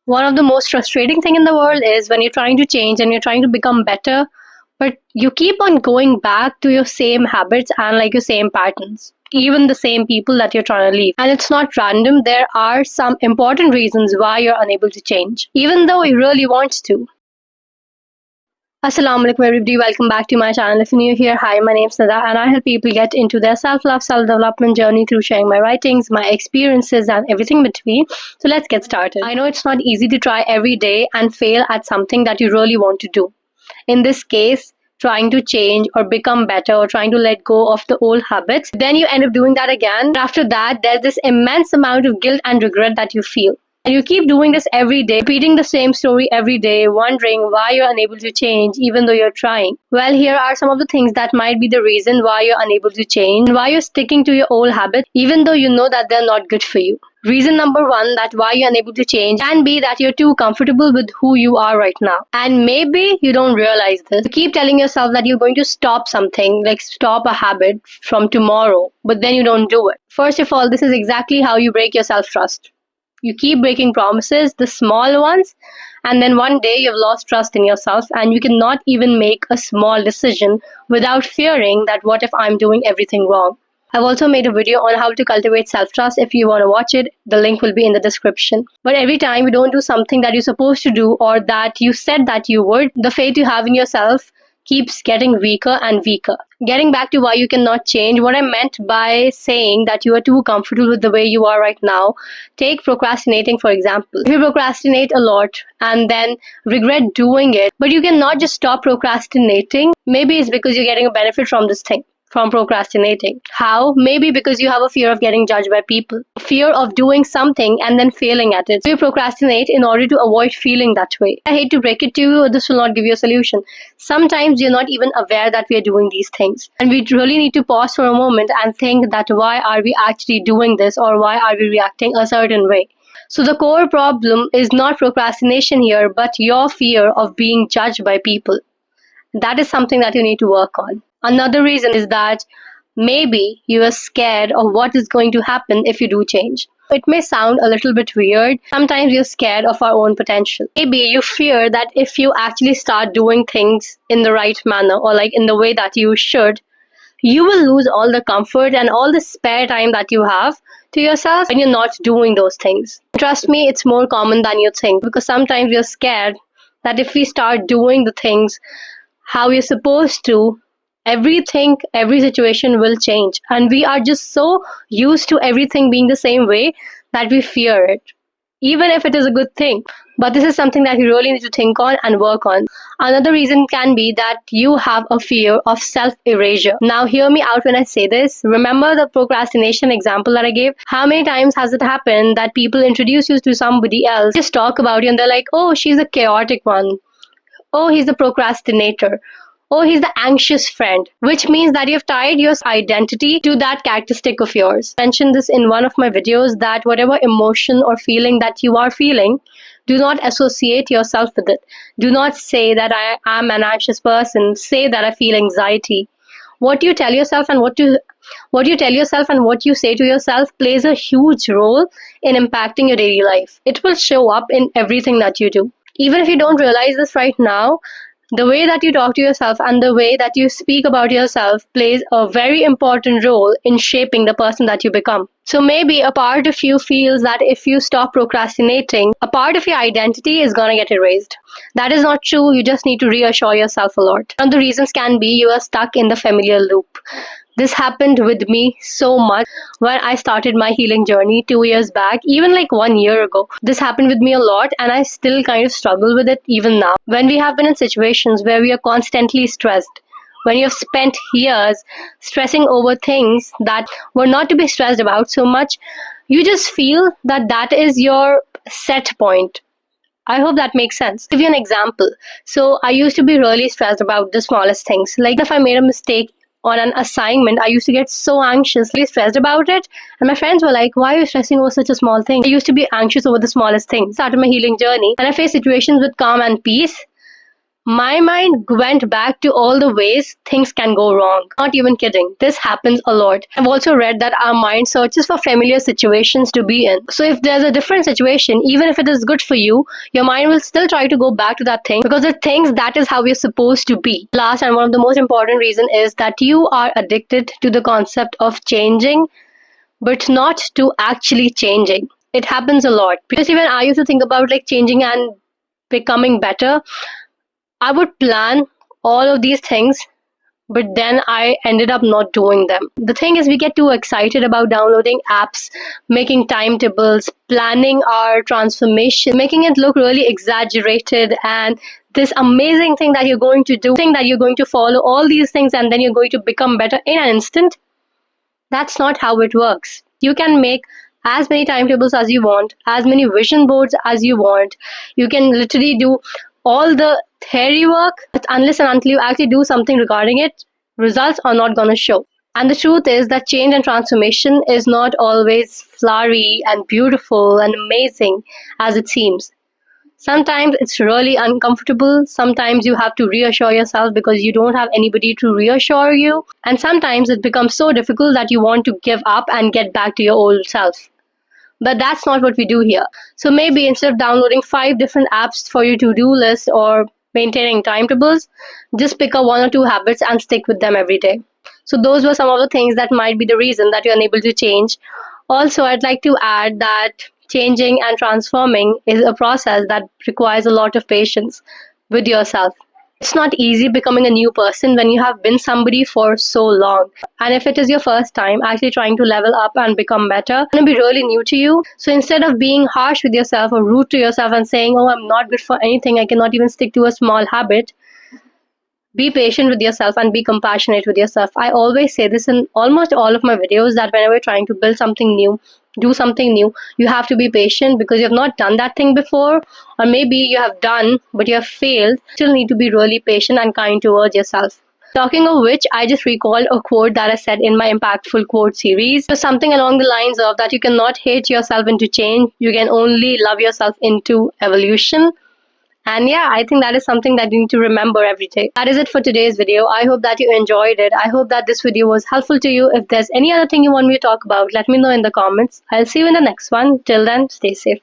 One of the most frustrating thing in the world is when you're trying to change and you're trying to become better, but you keep on going back to your same habits and like your same patterns, even the same people that you're trying to leave. And it's not random. There are some important reasons why you're unable to change, even though you really want to. Assalamu alaikum everybody, welcome back to my channel. If you're new here, hi, my name's Nada and I help people get into their self-love, self-development journey through sharing my writings, my experiences and everything between. So let's get started. I know it's not easy to try every day and fail at something that you really want to do. In this case, trying to change or become better or trying to let go of the old habits, then you end up doing that again. After that, there's this immense amount of guilt and regret that you feel. And you keep doing this every day, repeating the same story every day, wondering why you're unable to change even though you're trying. Well, here are some of the things that might be the reason why you're unable to change, why you're sticking to your old habits even though you know that they're not good for you. Reason number one that why you're unable to change can be that you're too comfortable with who you are right now. And maybe you don't realize this. You keep telling yourself that you're going to stop something, like stop a habit from tomorrow, but then you don't do it. First of all, this is exactly how you break your self-trust. You keep breaking promises, the small ones, and then one day you've lost trust in yourself and you cannot even make a small decision without fearing that what if I'm doing everything wrong. I've also made a video on how to cultivate self-trust. If you want to watch it, the link will be in the description. But every time you don't do something that you're supposed to do or that you said that you would, the faith you have in yourself keeps getting weaker and weaker. Getting back to why you cannot change, what I meant by saying that you are too comfortable with the way you are right now, take procrastinating for example. If you procrastinate a lot and then regret doing it, but you cannot just stop procrastinating, maybe it's because you're getting a benefit from this thing. From procrastinating. How? Maybe because you have a fear of getting judged by people. Fear of doing something and then failing at it. So you procrastinate in order to avoid feeling that way. I hate to break it to you, this will not give you a solution. Sometimes you're not even aware that we are doing these things. And we really need to pause for a moment and think that why are we actually doing this or why are we reacting a certain way. So the core problem is not procrastination here, but your fear of being judged by people. That is something that you need to work on. Another reason is that maybe you are scared of what is going to happen if you do change. It may sound a little bit weird. Sometimes you're scared of our own potential. Maybe you fear that if you actually start doing things in the right manner or like in the way that you should, you will lose all the comfort and all the spare time that you have to yourself when you're not doing those things. Trust me, it's more common than you think because sometimes you're scared that if we start doing the things how you're supposed to, everything, every situation will change. And we are just so used to everything being the same way that we fear it, even if it is a good thing. But this is something that you really need to think on and work on. Another reason can be that you have a fear of self-erasure. Now hear me out when I say this. Remember the procrastination example that I gave? How many times has it happened that people introduce you to somebody else, just talk about you and they're like, oh, she's the chaotic one. Oh, he's the procrastinator. Oh, he's the anxious friend, which means that you've tied your identity to that characteristic of yours. I mentioned this in one of my videos that whatever emotion or feeling that you are feeling, do not associate yourself with it. Do not say that I am an anxious person. Say that I feel anxiety. What you tell yourself and what you tell yourself and what you say to yourself plays a huge role in impacting your daily life. It will show up in everything that you do. Even if you don't realize this right now, the way that you talk to yourself and the way that you speak about yourself plays a very important role in shaping the person that you become. So maybe a part of you feels that if you stop procrastinating, a part of your identity is going to get erased. That is not true. You just need to reassure yourself a lot. One of the reasons can be you are stuck in the familiar loop. This happened with me so much when I started my healing journey 2 years back, even like 1 year ago. This happened with me a lot and I still kind of struggle with it even now. When we have been in situations where we are constantly stressed, when you have spent years stressing over things that were not to be stressed about so much, you just feel that that is your set point. I hope that makes sense. I'll give you an example. So I used to be really stressed about the smallest things. Like if I made a mistake on an assignment, I used to get so anxiously stressed about it. And my friends were like, why are you stressing over such a small thing? I used to be anxious over the smallest things. Started my healing journey and I faced situations with calm and peace. my mind went back to all the ways things can go wrong. Not even kidding. This happens a lot. I've also read that our mind searches for familiar situations to be in. So if there's a different situation, even if it is good for you, your mind will still try to go back to that thing because it thinks that is how you're supposed to be. Last and one of the most important reason is that you are addicted to the concept of changing, but not to actually changing. It happens a lot because even I used to think about like changing and becoming better. I would plan all of these things, but then I ended up not doing them. The thing is, we get too excited about downloading apps, making timetables, planning our transformation, making it look really exaggerated, and this amazing thing that you're going to do, thing that you're going to follow all these things, and then you're going to become better in an instant. That's not how it works. You can make as many timetables as you want, as many vision boards as you want. You can literally do all the theory work, but unless and until you actually do something regarding it, results are not going to show. And the truth is that change and transformation is not always flowery and beautiful and amazing as it seems. Sometimes it's really uncomfortable. Sometimes you have to reassure yourself because you don't have anybody to reassure you. And sometimes it becomes so difficult that you want to give up and get back to your old self. But that's not what we do here. So maybe instead of downloading 5 different apps for your to-do list or maintaining timetables, just pick up 1 or 2 habits and stick with them every day. So those were some of the things that might be the reason that you're unable to change. Also, I'd like to add that changing and transforming is a process that requires a lot of patience with yourself. It's not easy becoming a new person when you have been somebody for so long. And if it is your first time actually trying to level up and become better, it's going to be really new to you. So instead of being harsh with yourself or rude to yourself and saying, oh, I'm not good for anything, I cannot even stick to a small habit, be patient with yourself and be compassionate with yourself. I always say this in almost all of my videos that whenever you're trying to build something new, do something new, you have to be patient because you have not done that thing before, or maybe you have done but you have failed. Still need to be really patient and kind towards yourself. Talking of which, I just recalled a quote that I said in my impactful quote series. It was something along the lines of that you cannot hate yourself into change, you can only love yourself into evolution. And yeah, I think that is something that you need to remember every day. That is it for today's video. I hope that you enjoyed it. I hope that this video was helpful to you. If there's any other thing you want me to talk about, let me know in the comments. I'll see you in the next one. Till then, stay safe.